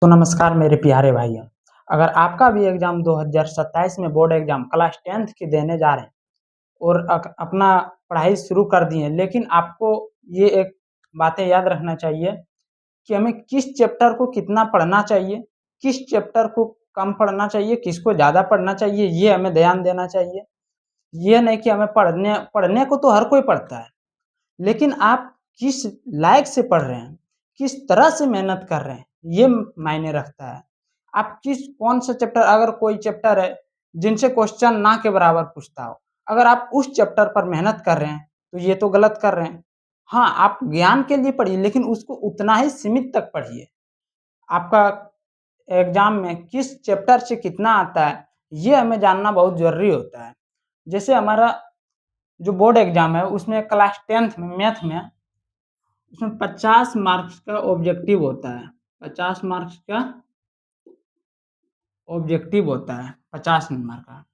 तो नमस्कार मेरे प्यारे भाइयों। अगर आपका भी एग्ज़ाम 2027 में बोर्ड एग्ज़ाम क्लास 10th की देने जा रहे हैं और अपना पढ़ाई शुरू कर दिए हैं, लेकिन आपको ये एक बातें याद रखना चाहिए कि हमें किस चैप्टर को कितना पढ़ना चाहिए, किस चैप्टर को कम पढ़ना चाहिए, किसको ज़्यादा पढ़ना चाहिए, ये हमें ध्यान देना चाहिए। ये नहीं कि हमें पढ़ने पढ़ने को तो हर कोई पढ़ता है, लेकिन आप किस लायक से पढ़ रहे हैं, किस तरह से मेहनत कर रहे हैं, ये मायने रखता है। आप किस कौन सा चैप्टर, अगर कोई चैप्टर है जिनसे क्वेश्चन ना के बराबर पूछता हो, अगर आप उस चैप्टर पर मेहनत कर रहे हैं, तो ये तो गलत कर रहे हैं। हाँ, आप ज्ञान के लिए पढ़िए, लेकिन उसको उतना ही सीमित तक पढ़िए। आपका एग्ज़ाम में किस चैप्टर से कितना आता है, ये हमें जानना बहुत ज़रूरी होता है। जैसे हमारा जो बोर्ड एग्ज़ाम है, उसमें क्लास 10th में मैथ में उसमें 50 मार्क्स का ऑब्जेक्टिव होता है। 50 मार्क्स का ऑब्जेक्टिव होता है, 50 नंबर का,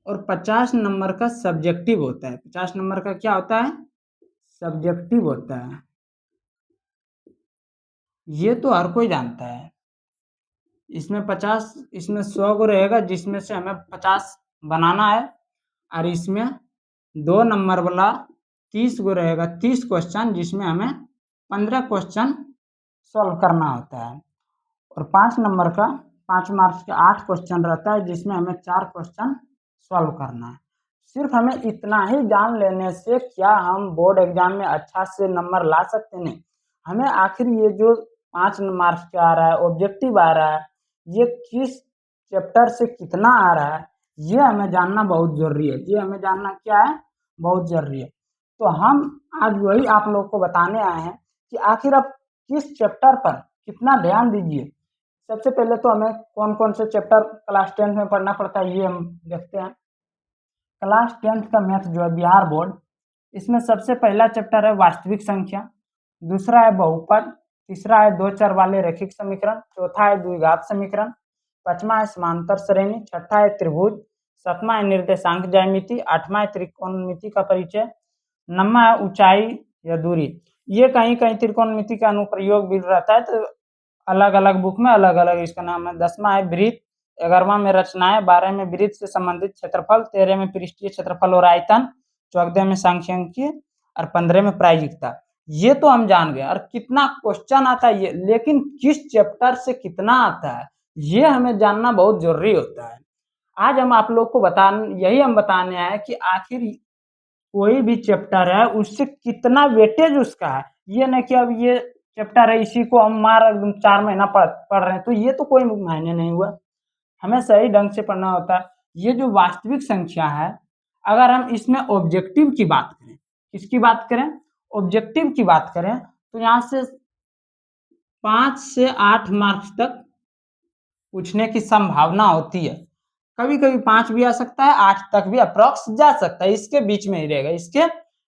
और 50 नंबर का सब्जेक्टिव होता है। 50 नंबर का क्या होता है? सब्जेक्टिव होता है। ये तो हर कोई जानता है। इसमें 100 को रहेगा, जिसमें से हमें 50 बनाना है, और इसमें 2 नंबर वाला 30 को रहेगा, 30 क्वेश्चन, जिसमें हमें 15 क्वेश्चन सॉल्व करना होता है। और 5 नंबर का 5 मार्क्स का 8 क्वेश्चन रहता है, जिसमें हमें 4 क्वेश्चन सॉल्व करना है। सिर्फ हमें इतना ही जान लेने से क्या हम बोर्ड एग्जाम में अच्छा से नंबर ला सकते? नहीं। हमें आखिर ये जो 5 मार्क्स का आ रहा है, ऑब्जेक्टिव आ रहा है, ये किस चैप्टर से कितना आ रहा है, ये हमें जानना बहुत ज़रूरी है। ये हमें जानना क्या है? बहुत ज़रूरी है। तो हम आज वही आप लोग को बताने आए हैं कि आखिर आप किस चैप्टर पर कितना ध्यान दीजिए। सबसे पहले तो हमें कौन-कौन से चैप्टर क्लास 10th में पढ़ना पड़ता है, ये हम देखते हैं। क्लास 10th का मैथ जो है बिहार बोर्ड, इसमें सबसे पहला चैप्टर है वास्तविक संख्या, दूसरा है बहुपद, तीसरा है दो चर वाले रैखिक समीकरण, चौथा है द्विघात समीकरण, पांचवा है समांतर श्रेणी, छठा है त्रिभुज, सातवां है निर्देशांक ज्यामिति, आठवां है त्रिकोणमिति का परिचय, नौवां है ऊंचाई या दूरी। ये कहीं-कहीं त्रिकोणमिति का अनुप्रयोग भी रहता है, तो अलग-अलग बुक में अलग-अलग इसका नाम है। 10वां है वृत्त, 11वां में रचनाएँ, 12वें में वृत्त से संबंधित क्षेत्रफल, 13वें में पृष्ठीय क्षेत्रफल और आयतन, 14वें में सांख्यिकीय और 15वें में प्रायिकता। ये तो हम जान गए, और कितना क्वेश्चन आता है ये, लेकिन किस चैप्टर से कितना आता है, ये हमें जानना बहुत ज़रूरी होता है। आज हम आप लोग को यही हम बताने आए कि आखिर कोई भी चैप्टर है, उससे कितना वेटेज उसका है। ये नहीं कि अब ये चैप्टर है, इसी को हम मार 4 महीना पढ़ रहे हैं, तो ये तो कोई मायने नहीं हुआ। हमें सही ढंग से पढ़ना होता है। ये जो वास्तविक संख्या है, अगर हम इसमें ऑब्जेक्टिव की बात करें, किसकी बात करें? ऑब्जेक्टिव की बात करें, तो यहाँ से 5 से 8 मार्क्स तक पूछने की संभावना होती है। कभी-कभी 5 भी आ सकता है, 8 तक भी अप्रॉक्स जा सकता है, इसके बीच में ही रहेगा, इसके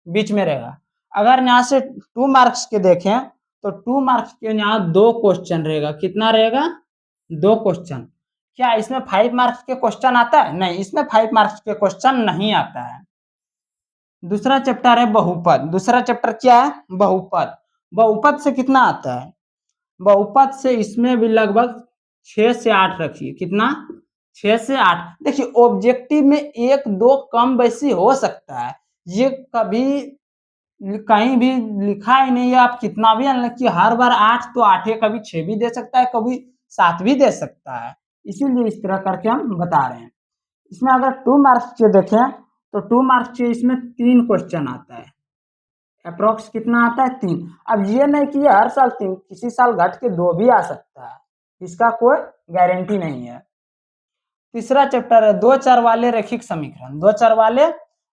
बीच में रहेगा। अगर यहाँ से 2 मार्क्स के देखें, तो 2 मार्क्स के यहाँ 2 क्वेश्चन रहेगा। कितना रहेगा? 2 क्वेश्चन। क्या इसमें 5 मार्क्स के क्वेश्चन आता है? नहीं, इसमें 5 मार्क्स के क्वेश्चन नहीं आता है। दूसरा चैप्टर है बहुपद। दूसरा चैप्टर क्या है? बहुपद। बहुपद से कितना आता है? बहुपद से इसमें भी लगभग 6 से 8 रखिए। कितना? 6 से 8। देखिए, ऑब्जेक्टिव में 1-2 कम बेसी हो सकता है। ये कभी कहीं भी लिखा ही नहीं है, आप कितना भी कि हर बार 8 तो 8 है, कभी 6 भी दे सकता है, कभी 7 भी दे सकता है। इसीलिए इस तरह करके हम बता रहे हैं। इसमें अगर 2 मार्क्स के देखें, तो 2 मार्क्स के इसमें 3 क्वेश्चन आता है। अप्रॉक्स कितना आता है? 3। अब ये नहीं कि हर साल 3, किसी साल घट के 2 भी आ सकता है, इसका कोई गारंटी नहीं है। तीसरा चैप्टर है दो चर वाले रैखिक समीकरण। दो चर वाले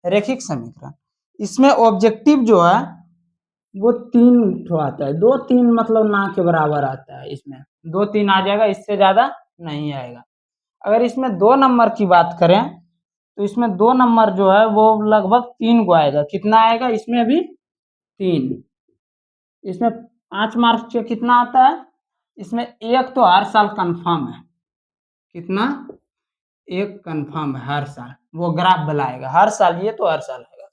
रैखिक समीकरण, इसमें ऑब्जेक्टिव जो है वो 3 ठो आता है। 2-3 मतलब ना के बराबर आता है। इसमें 2-3 आ जाएगा, इससे ज्यादा नहीं आएगा। अगर इसमें 2 नंबर की बात करें, तो इसमें 2 नंबर जो है वो लगभग 3 को आएगा। कितना आएगा? इसमें भी 3। इसमें 5 मार्क्स के कितना आता है? इसमें 1 तो हर साल कंफर्म है। कितना? 1 कंफर्म है हर साल, वो ग्राफ बनाएगा हर साल, ये तो हर साल आएगा।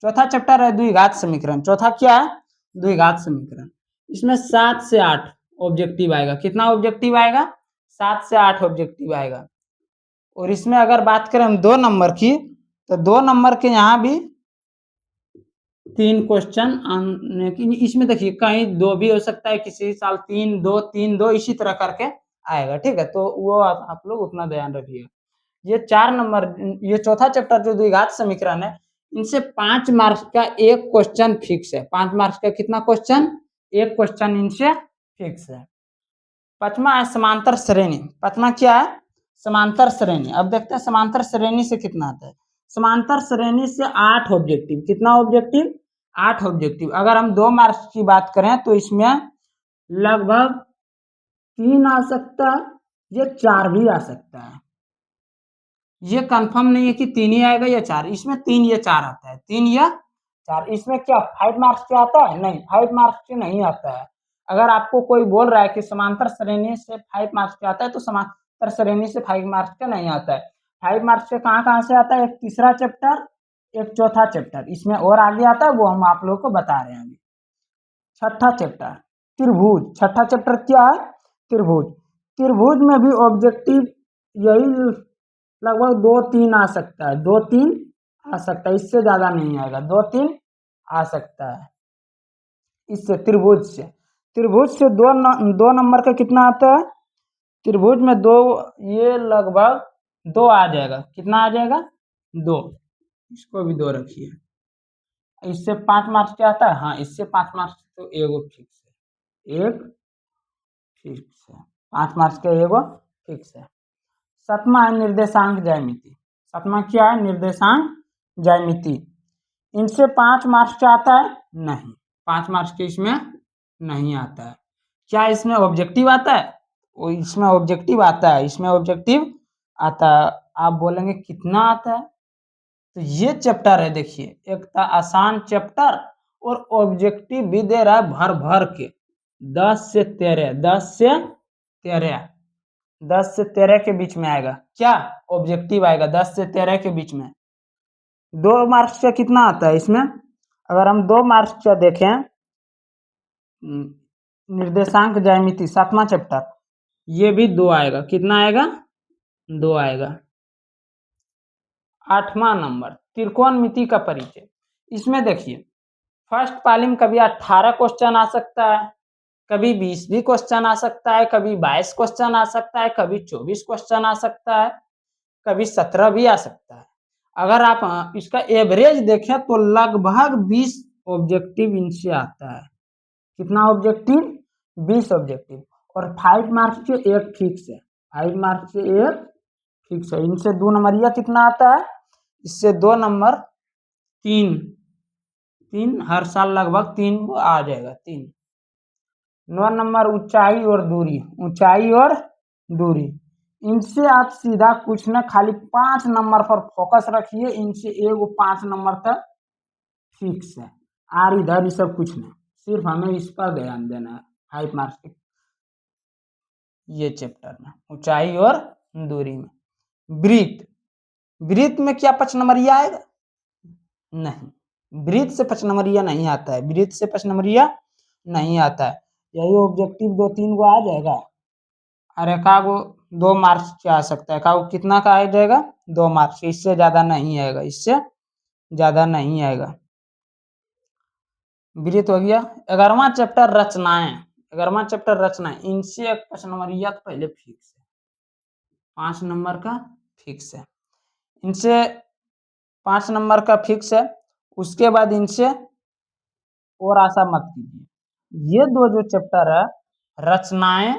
चौथा चैप्टर है द्विघात समीकरण। चौथा क्या है? द्विघात समीकरण। इसमें 7 से 8 ऑब्जेक्टिव आएगा। कितना ऑब्जेक्टिव आएगा? 7 से 8 ऑब्जेक्टिव आएगा। और इसमें अगर बात करें हम 2 नंबर की, तो 2 नंबर के यहाँ भी 3 क्वेश्चन आने की। इसमें देखिए कहीं 2 भी हो सकता है, किसी साल 3 2 3 2 इसी तरह करके आएगा। ठीक है, तो वो आप लोग उतना ध्यान रखिएगा। ये 4 नंबर, ये चौथा चैप्टर जो द्विघात समीकरण है, इनसे 5 मार्क्स का एक क्वेश्चन फिक्स है। 5 मार्क्स का कितना क्वेश्चन? एक क्वेश्चन इनसे फिक्स है। पांचवा है समांतर श्रेणी। पांचवा क्या है? समांतर श्रेणी। अब देखते हैं समांतर श्रेणी से कितना आता है। समांतर श्रेणी से 8 ऑब्जेक्टिव। कितना ऑब्जेक्टिव? 8 ऑब्जेक्टिव। अगर हम 2 मार्क्स की बात करें तो इसमें लगभग 3 आ सकता है, ये 4 भी आ सकता है। ये कंफर्म नहीं है कि 3 ही आएगा या 4। इसमें 3 या 4 आता है, 3 या 4। इसमें क्या 5 मार्क्स से आता है? नहीं, 5 मार्क्स से नहीं आता है। अगर आपको कोई बोल रहा है कि समांतर श्रेणी से 5 मार्क्स से आता है, तो समांतर श्रेणी से 5 मार्क्स का नहीं आता है। 5 मार्क्स से कहाँ कहाँ से आता है? एक तीसरा चैप्टर, एक चौथा चैप्टर, इसमें और आगे आता है, वो हम आप लोगों को बता रहे हैं अभी। छठा चैप्टर त्रिभुज। छठा चैप्टर क्या है? त्रिभुज। त्रिभुज में भी ऑब्जेक्टिव यही लगभग 2-3 आ सकता है, 2-3 आ सकता है, इससे ज्यादा नहीं आएगा, 2-3 आ सकता है इससे। त्रिभुज से, त्रिभुज से 2 नंबर का कितना आता है? त्रिभुज में 2, ये लगभग 2 आ जाएगा। कितना आ जाएगा? 2। इसको भी 2 रखिए। इससे 5 मार्क्स क्या आता है? हाँ, इससे 5 मार्क्स तो एगो फिक्स है, एक फिक्स है। 5 मार्क्स का एगो फिक्स है। सातवां है निर्देशांक ज्यामिति। सातवां क्या है? निर्देशांक ज्यामिति। इनसे 5 मार्क्स का आता है? नहीं, 5 मार्क्स के इसमें नहीं आता है। क्या इसमें ऑब्जेक्टिव आता है? वो इसमें ऑब्जेक्टिव आता है, इसमें ऑब्जेक्टिव आता है। आप बोलेंगे कितना आता है? तो ये चैप्टर है, देखिए, एक था आसान चैप्टर और ऑब्जेक्टिव भी दे रहा है भर भर के। 10 से 13, 10 से 13, 10 से 13 के बीच में आएगा। क्या ऑब्जेक्टिव आएगा 10 से 13 के बीच में। 2 मार्क्स का कितना आता है इसमें? अगर हम 2 मार्क्स का देखें, निर्देशांक ज्यामिति 7वां चैप्टर, ये भी 2 आएगा। कितना आएगा? 2 आएगा। 8वां नंबर त्रिकोणमिति का परिचय। इसमें देखिए फर्स्ट पाली में कभी 18 क्वेश्चन आ सकता है, कभी 20 भी क्वेश्चन आ सकता है, कभी 22 क्वेश्चन आ सकता है, कभी 24 क्वेश्चन आ सकता है, कभी 17 भी आ सकता है। अगर आप इसका एवरेज देखें तो लगभग 20 ऑब्जेक्टिव इनसे आता है। कितना ऑब्जेक्टिव? 20 ऑब्जेक्टिव। और 5 मार्क्स के एक फिक्स है, 5 मार्क्स के एक फिक्स है। इनसे 2 नंबरिया कितना आता है? इससे 2 नंबर 3, 3 हर साल लगभग 3 आ जाएगा, 3। 9 नंबर ऊंचाई और दूरी। ऊंचाई और दूरी, इनसे आप सीधा कुछ ना, खाली 5 नंबर पर फोकस रखिए। इनसे एगो 5 नंबर तक फिक्स है। आर इधर, सब कुछ नहीं, सिर्फ हमें इस पर ध्यान देना है। 5 मार्क्स के ये चैप्टर में ऊंचाई और दूरी में। वृत्त, वृत्त में क्या 5 नंबरिया आएगा? नहीं, वृत्त से 5 नंबरिया नहीं आता है, वृत्त से 5 नंबरिया नहीं आता है। यही ऑब्जेक्टिव 2-3 गो आ जाएगा और एकागो 2 मार्क्स के आ सकता है। एकागो कितना का आ जाएगा? 2 मार्क्स, इससे ज्यादा नहीं आएगा, इससे ज्यादा नहीं आएगा। वृत्त हो गया। 11वां चैप्टर रचनाएं। 11वां चैप्टर रचनाएं, इनसे एक 5 नंबरिया तो पहले फिक्स है, 5 नंबर का फिक्स है। इनसे 5 नंबर का फिक्स है। उसके बाद इनसे और आशा मत कीजिए। ये 2 जो चैप्टर है, रचनाएं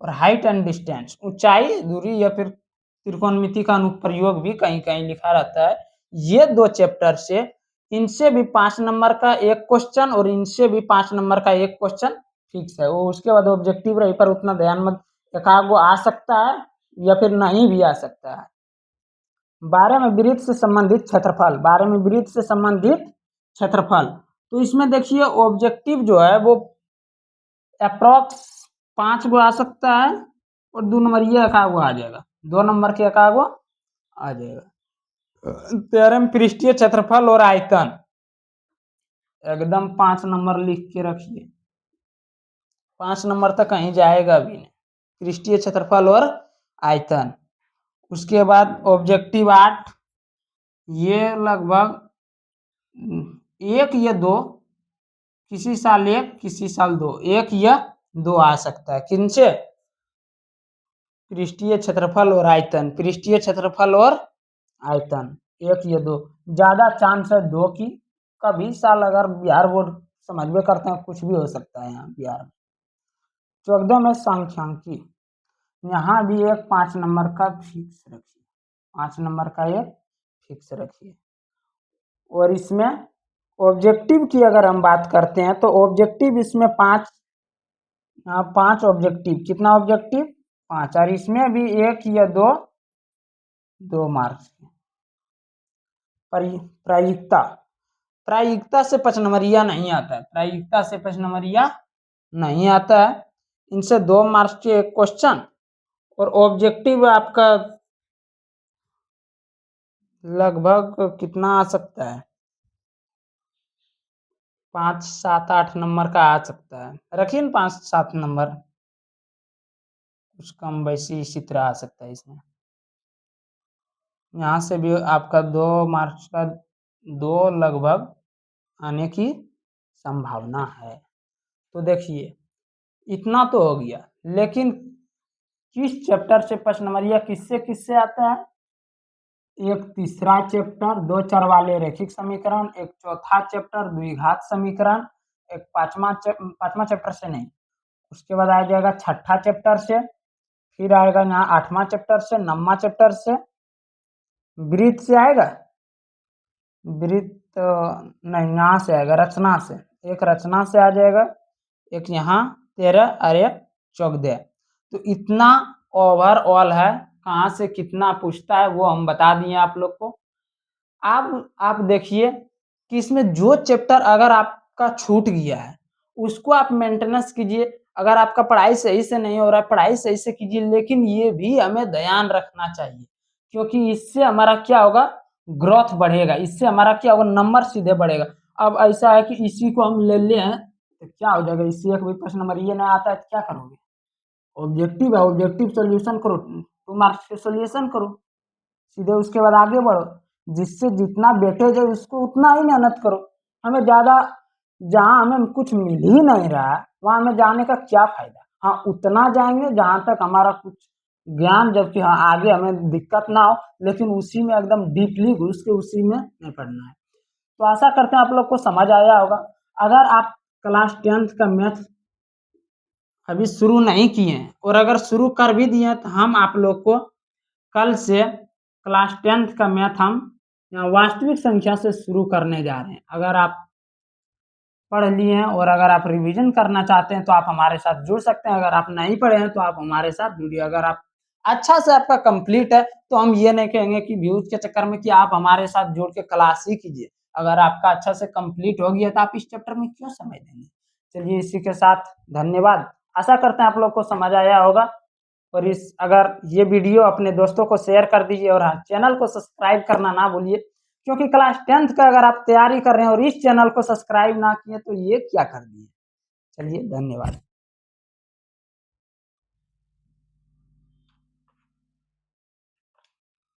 और हाइट एंड डिस्टेंस, ऊंचाई दूरी या फिर त्रिकोणमिति का अनुप्रयोग भी कहीं कहीं लिखा रहता है। ये 2 चैप्टर से इनसे भी 5 नंबर का एक क्वेश्चन और इनसे भी 5 नंबर का एक क्वेश्चन फिक्स है। वो उसके बाद ऑब्जेक्टिव रही पर उतना ध्यान मत, एकागो आ सकता है या फिर नहीं भी आ सकता है। 12 में वृत्त से संबंधित क्षेत्रफल। 12 में वृत्त से संबंधित क्षेत्रफल, तो इसमें देखिए ऑब्जेक्टिव जो है वो अप्रोक्स 5 गो आ सकता है और 2 नंबर ये एकागो आ जाएगा, 2 नंबर के एकागो आ जाएगा। 13 में पृष्ठीय क्षेत्रफल और आयतन, एकदम 5 नंबर लिख के रखिए। 5 नंबर तक कहीं जाएगा भी नहीं, पृष्ठीय क्षेत्रफल और आयतन। उसके बाद ऑब्जेक्टिव 8, ये लगभग 1 या 2, किसी साल 1 किसी साल 2, 1 या 2 आ सकता है। किनसे? पृष्ठीय क्षेत्रफल और आयतन, पृष्ठीय क्षेत्रफल और आयतन 1 या 2, ज्यादा चांस है 2 की। कभी साल अगर बिहार बोर्ड समझ में करते हैं, कुछ भी हो सकता है यहाँ बिहार में। 14 में सांख्यिकी, यहाँ भी एक 5 नंबर का फिक्स रखिए, 5 नंबर का एक फिक्स रखिए। और इसमें ऑब्जेक्टिव की अगर हम बात करते हैं तो ऑब्जेक्टिव इसमें 5, 5 ऑब्जेक्टिव, कितना ऑब्जेक्टिव? 5, और इसमें भी 1 या 2 मार्क्स के। प्रायिकता, प्रायिकता से 5 नंबरिया नहीं आता है, प्रायिकता से 5 नंबरिया नहीं आता है। इनसे 2 मार्क्स के एक क्वेश्चन, और ऑब्जेक्टिव आपका लगभग कितना आ सकता है? 5, 7, 8 नंबर का आ सकता है, रखिए न 5, 7 नंबर, कुछ कम वैसी इसी तरह आ सकता है इसमें। यहाँ से भी आपका 2 मार्क्स का 2 लगभग आने की संभावना है। तो देखिए इतना तो हो गया, लेकिन किस चैप्टर से 5 नंबरिया किससे किससे आता है? एक तीसरा चैप्टर 2 चर वाले रैखिक समीकरण, एक चौथा चैप्टर द्विघात समीकरण, एक पांचवा चैप्टर से नहीं, उसके बाद आ जाएगा छठा चैप्टर से, फिर आएगा यहाँ 8वां चैप्टर से, 9वां चैप्टर से, वृत्त से आएगा, वृत्त नहीं, यहाँ से आएगा रचना से, एक रचना से आ जाएगा, एक यहाँ 13 और एक 14। तो इतना ओवरऑल है, कहाँ से कितना पूछता है वो हम बता दिए आप लोग को। अब आप देखिए कि इसमें जो चैप्टर अगर आपका छूट गया है उसको आप मेंटेनेंस कीजिए। अगर आपका पढ़ाई सही से नहीं हो रहा है, पढ़ाई सही से कीजिए, लेकिन ये भी हमें ध्यान रखना चाहिए, क्योंकि इससे हमारा क्या होगा? ग्रोथ बढ़ेगा, इससे हमारा क्या होगा? नंबर सीधे बढ़ेगा। अब ऐसा है कि इसी को हम ले ले हैं तो क्या हो जाएगा? इससे एक भी प्रश्न नंबर ये ना आता है तो क्या करोगे? ऑब्जेक्टिव है, ऑब्जेक्टिव सोल्यूशन करो, 2 मार्क्स के सोल्यूशन करो, सीधे उसके बाद आगे बढ़ो। जिससे जितना वेटेज है उसको उतना ही मेहनत करो। हमें ज्यादा, जहाँ हमें कुछ मिल ही नहीं रहा है वहां हमें जाने का क्या फायदा? हाँ, उतना जाएंगे जहां तक हमारा कुछ ज्ञान, जबकि हाँ आगे हमें दिक्कत ना हो, लेकिन उसी में एकदम डीपली घुस के उसी में नहीं पढ़ना है। तो आशा करते हैं आप लोग को समझ आया होगा। अगर आप क्लास 10th का मैथ अभी शुरू नहीं किए हैं, और अगर शुरू कर भी दिए हैं, तो हम आप लोग को कल से क्लास 10th का मैथ हम यहाँ वास्तविक संख्या से शुरू करने जा रहे हैं। अगर आप पढ़ लिए हैं और अगर आप रिवीजन करना चाहते हैं तो आप हमारे साथ जुड़ सकते हैं। अगर आप नहीं पढ़े हैं तो आप हमारे साथ जुड़िए। अगर आप अच्छा से आपका कंप्लीट है तो हम ये नहीं कहेंगे कि व्यूज के चक्कर में कि आप हमारे साथ जुड़ के क्लास ही कीजिए। अगर आपका अच्छा से कंप्लीट हो गया तो आप इस चैप्टर में क्यों समय देंगे? चलिए, इसी के साथ धन्यवाद। आशा करते हैं आप लोग को समझ आया होगा। और अगर ये वीडियो अपने दोस्तों को शेयर कर दीजिए, और हाँ, चैनल को सब्सक्राइब करना ना भूलिए, क्योंकि क्लास 10th का अगर आप तैयारी कर रहे हैं और इस चैनल को सब्सक्राइब ना किए तो ये क्या कर दिए। चलिए, धन्यवाद।